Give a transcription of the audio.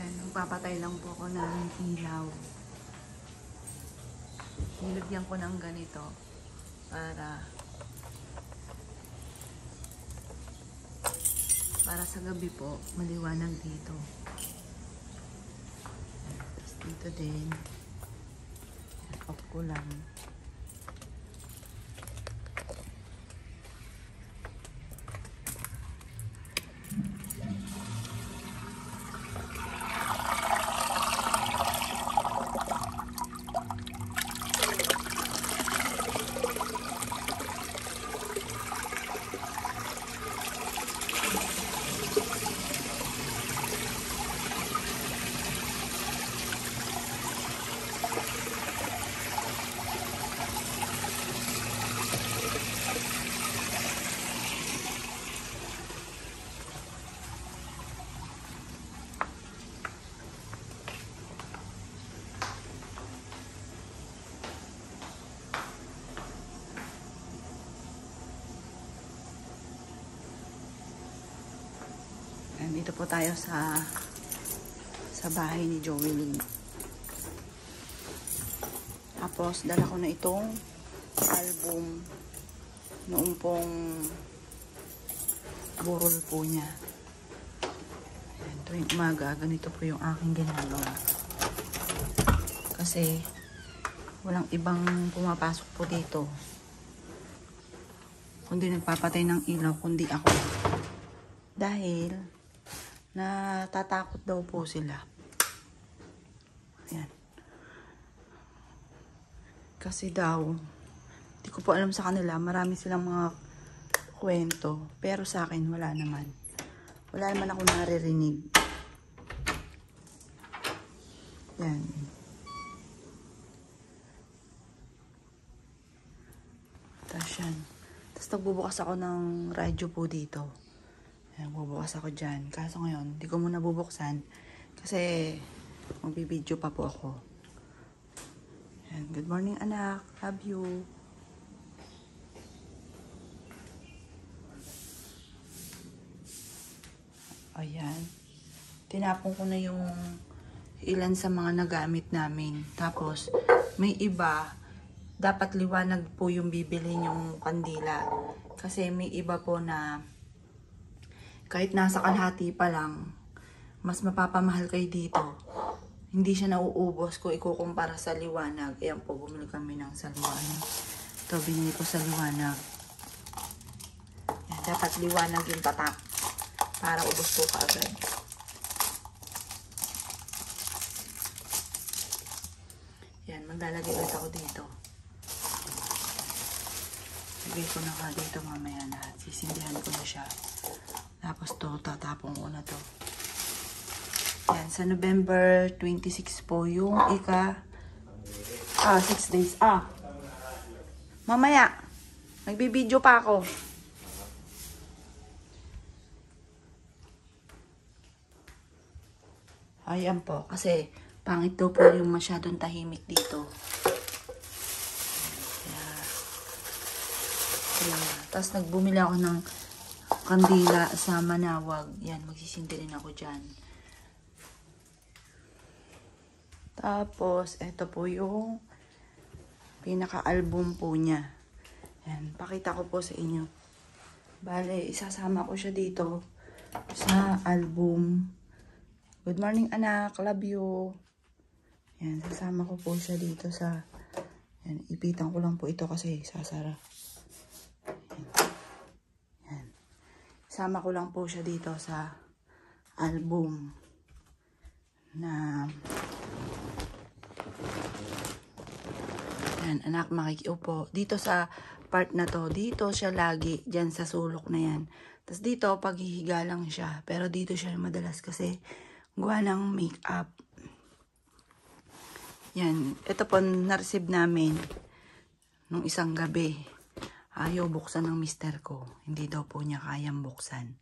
Ayan, magpapatay lang po ako ng ilaw. Nilagyan ko ng ganito para sa gabi po maliwanag dito. Tapos dito din off ko lang. Dito po tayo sa bahay ni Joey. Tapos dala ko na itong album noong pong burol po niya. Ayan, tuwing umaga ganito po yung aking ginagawa. Kasi walang ibang pumapasok po dito kundi nagpapatay ng ilaw kundi ako. Dahil natatakot daw po sila. Ayan. Kasi daw, di ko po alam sa kanila, marami silang mga kwento. Pero sa akin, wala naman. Wala naman ako naririnig. Ayan. Tapos yan. Tapos nagbubukas ako ng radyo po dito. Ayan, bubukas ako dyan. Kaso ngayon, di ko muna bubuksan. Kasi, magbibideo pa po ako. Ayan, good morning anak. Love you. Ayan. Tinapon ko na yung ilan sa mga nagamit namin. Tapos, may iba, dapat liwanag po yung bibilhin yung kandila. Kasi may iba po na kahit nasa kalahati pa lang, mas mapapamahal kayo dito. Hindi siya nauubos kung ikukumpara sa liwanag. Ayan po, bumili kami ng sa liwanag. Ito, binili ko sa liwanag. Ayan, dapat liwanag yung tatak para ubos po kaagad. Ayan, maglalagay ulit ako dito. Lagay ko na ka dito mamaya lahat. Sisindihan ko na siya. Tapos to, tatapong ko na to. Yan, sa November 26 po yung 6 days. Mamaya, nagbibideo pa ako. Ayan po, kasi pangit daw po yung masyadong tahimik dito. Tapos nagbumili ako ng kandila sa Manawag. Yan, magsisindi rin ako dyan. Tapos, ito po yung pinaka-album po niya. Yan, pakita ko po sa inyo. Bale, isasama ko siya dito sa album. Good morning anak, love you. Yan, sasama ko po siya dito sa... Yan, ipitan ko lang po ito kasi sasara. Sama ko lang po siya dito sa album na yan, anak makikiupo. Dito sa part na to, dito siya lagi, dyan sa sulok na yan. Tapos dito, paghihiga lang siya. Pero dito siya madalas kasi gawa ng make-up. Yan, ito po na-receive namin nung isang gabi. Ayaw buksan ng mister ko. Hindi daw po niya kayang buksan.